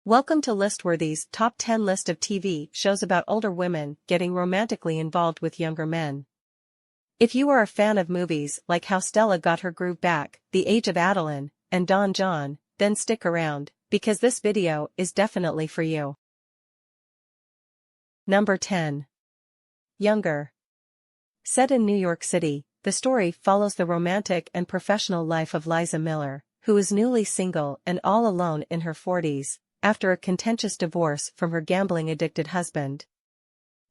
Welcome to Listworthy's Top 10 list of TV shows about older women getting romantically involved with younger men. If you are a fan of movies like How Stella Got Her Groove Back, The Age of Adeline, and Don John, then stick around, because this video is definitely for you. Number 10. Younger. Set in New York City, the story follows the romantic and professional life of Liza Miller, who is newly single and all alone in her 40s, after a contentious divorce from her gambling-addicted husband.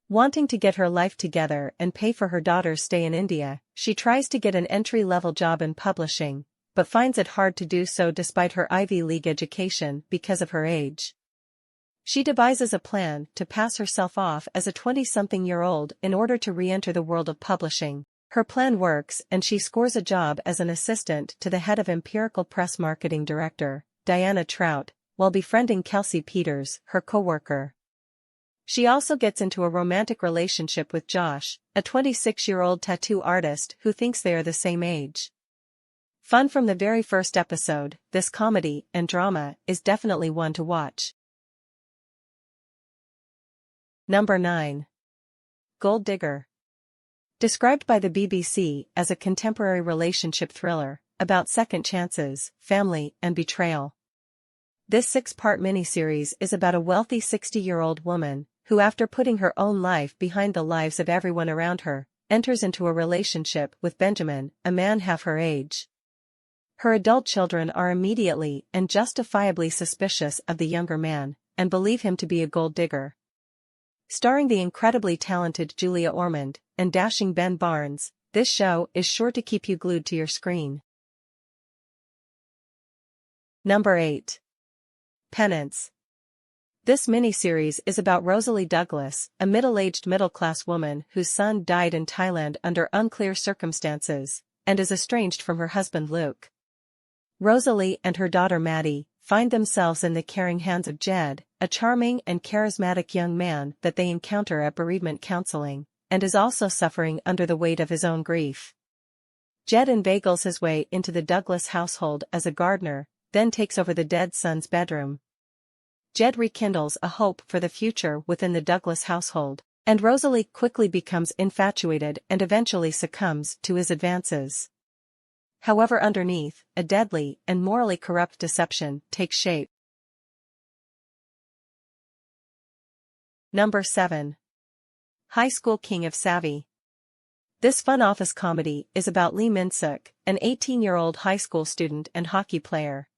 Wanting to get her life together and pay for her daughter's stay in India, she tries to get an entry-level job in publishing, but finds it hard to do so despite her Ivy League education because of her age. She devises a plan to pass herself off as a 20-something-year-old in order to re-enter the world of publishing. Her plan works and she scores a job as an assistant to the head of Empirical Press marketing director, Diana Trout, while befriending Kelsey Peters, her co-worker. She also gets into a romantic relationship with Josh, a 26-year-old tattoo artist who thinks they are the same age. Fun from the very first episode, this comedy and drama is definitely one to watch. Number 9. Gold Digger. Described by the BBC as a contemporary relationship thriller, about second chances, family, and betrayal. This 6-part miniseries is about a wealthy 60-year-old woman, who after putting her own life behind the lives of everyone around her, enters into a relationship with Benjamin, a man half her age. Her adult children are immediately and justifiably suspicious of the younger man, and believe him to be a gold digger. Starring the incredibly talented Julia Ormond and dashing Ben Barnes, this show is sure to keep you glued to your screen. Number 8. Penance. This miniseries is about Rosalie Douglas, a middle-aged middle-class woman whose son died in Thailand under unclear circumstances, and is estranged from her husband Luke. Rosalie and her daughter Maddie find themselves in the caring hands of Jed, a charming and charismatic young man that they encounter at bereavement counseling, and is also suffering under the weight of his own grief. Jed inveigles his way into the Douglas household as a gardener, then takes over the dead son's bedroom. Jed rekindles a hope for the future within the Douglas household, and Rosalie quickly becomes infatuated and eventually succumbs to his advances. However, underneath, a deadly and morally corrupt deception takes shape. Number 7. High School King of Savvy. This fun office comedy is about Lee Min-suk, an 18-year-old high school student and hockey player.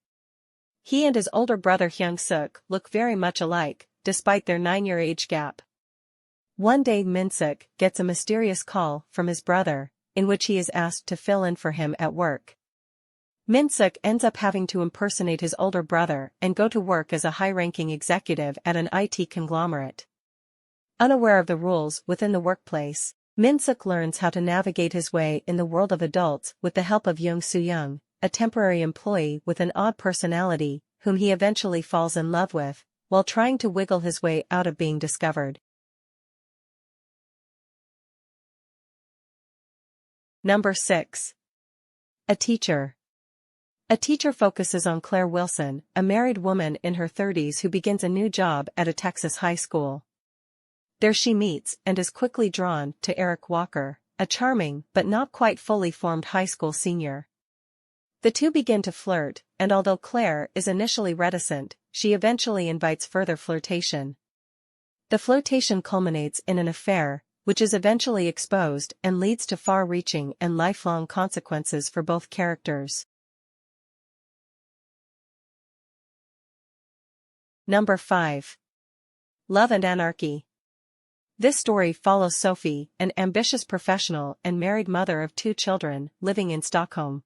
He and his older brother Hyung-suk look very much alike, despite their 9-year age gap. One day Min-suk gets a mysterious call from his brother, in which he is asked to fill in for him at work. Min-suk ends up having to impersonate his older brother and go to work as a high-ranking executive at an IT conglomerate. Unaware of the rules within the workplace, Min-suk learns how to navigate his way in the world of adults with the help of Young Soo-young, a temporary employee with an odd personality, whom he eventually falls in love with, while trying to wiggle his way out of being discovered. Number 6. A Teacher. A Teacher focuses on Claire Wilson, a married woman in her 30s who begins a new job at a Texas high school. There she meets and is quickly drawn to Eric Walker, a charming but not quite fully formed high school senior. The two begin to flirt, and although Claire is initially reticent, she eventually invites further flirtation. The flirtation culminates in an affair, which is eventually exposed and leads to far-reaching and lifelong consequences for both characters. Number 5. Love and Anarchy. This story follows Sophie, an ambitious professional and married mother of 2 children, living in Stockholm.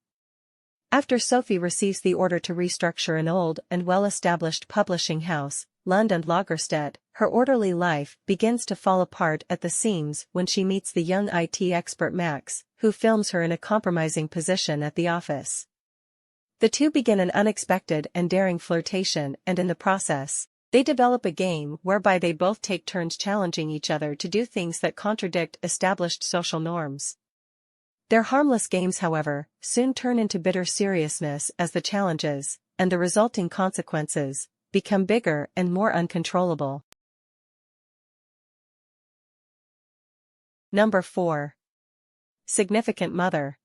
After Sophie receives the order to restructure an old and well-established publishing house, Lund and Lagerstedt, her orderly life begins to fall apart at the seams when she meets the young IT expert Max, who films her in a compromising position at the office. The two begin an unexpected and daring flirtation, and in the process, they develop a game whereby they both take turns challenging each other to do things that contradict established social norms. Their harmless games, however, soon turn into bitter seriousness as the challenges, and the resulting consequences, become bigger and more uncontrollable. Number 4. Significant Mother.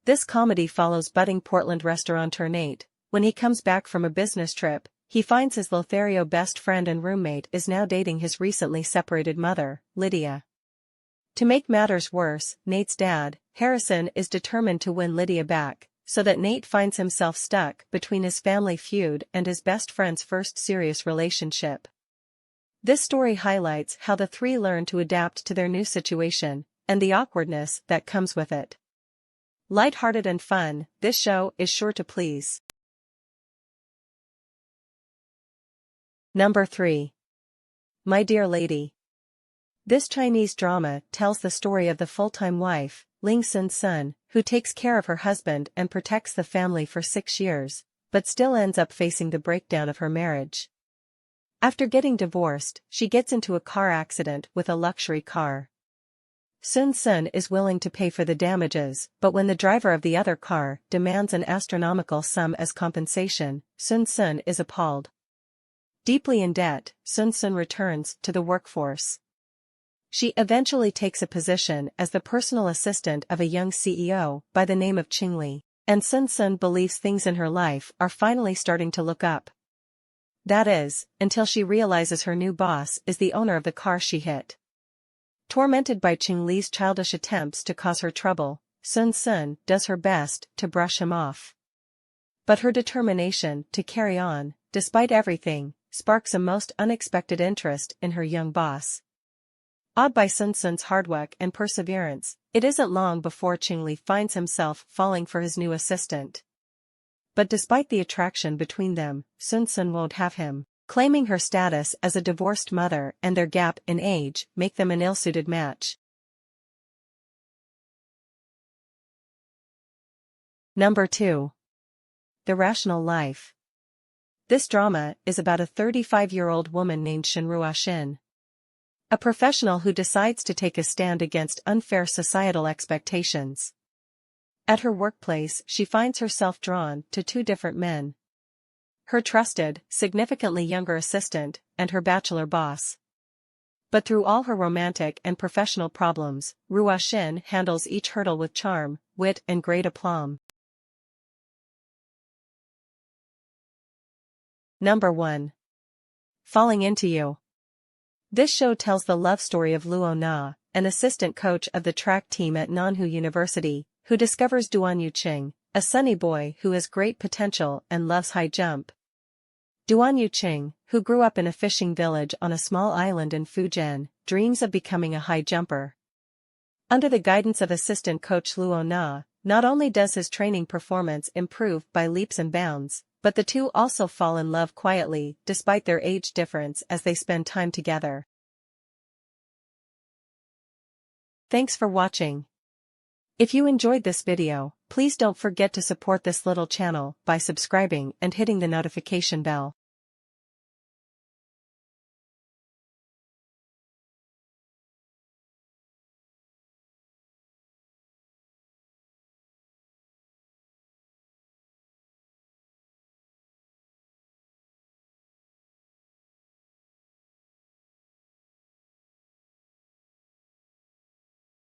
This comedy follows budding Portland restaurateur Nate. When he comes back from a business trip, he finds his Lothario best friend and roommate is now dating his recently separated mother, Lydia. To make matters worse, Nate's dad, Harrison, is determined to win Lydia back, so that Nate finds himself stuck between his family feud and his best friend's first serious relationship. This story highlights how the three learn to adapt to their new situation, and the awkwardness that comes with it. Light-hearted and fun, this show is sure to please. Number 3. My Dear Lady. This Chinese drama tells the story of the full-time wife, Ling Sun, who takes care of her husband and protects the family for 6 years, but still ends up facing the breakdown of her marriage. After getting divorced, she gets into a car accident with a luxury car. Sun is willing to pay for the damages, but when the driver of the other car demands an astronomical sum as compensation, Sun is appalled. Deeply in debt, Sun returns to the workforce. She eventually takes a position as the personal assistant of a young CEO by the name of Qingli, and Sun believes things in her life are finally starting to look up. That is, until she realizes her new boss is the owner of the car she hit. Tormented by Qingli's childish attempts to cause her trouble, Sun does her best to brush him off. But her determination to carry on, despite everything, sparks a most unexpected interest in her young boss. Awed by Sun's hard work and perseverance, it isn't long before Qingli finds himself falling for his new assistant. But despite the attraction between them, Sun won't have him, claiming her status as a divorced mother and their gap in age make them an ill-suited match. Number 2. The Rational Life. This drama is about a 35-year-old woman named Shinrua Shin. A professional who decides to take a stand against unfair societal expectations. At her workplace, she finds herself drawn to 2 different men. Her trusted, significantly younger assistant, and her bachelor boss. But through all her romantic and professional problems, Rua Shin handles each hurdle with charm, wit and great aplomb. Number 1. Falling Into You. This show tells the love story of Luo Na, an assistant coach of the track team at Nanhu University, who discovers Duan Yuqing, a sunny boy who has great potential and loves high jump. Duan Yuqing, who grew up in a fishing village on a small island in Fujian, dreams of becoming a high jumper. Under the guidance of assistant coach Luo Na, not only does his training performance improve by leaps and bounds, but the two also fall in love quietly despite their age difference as they spend time together. Thanks for watching. If you enjoyed this video, please don't forget to support this little channel by subscribing and hitting the notification bell.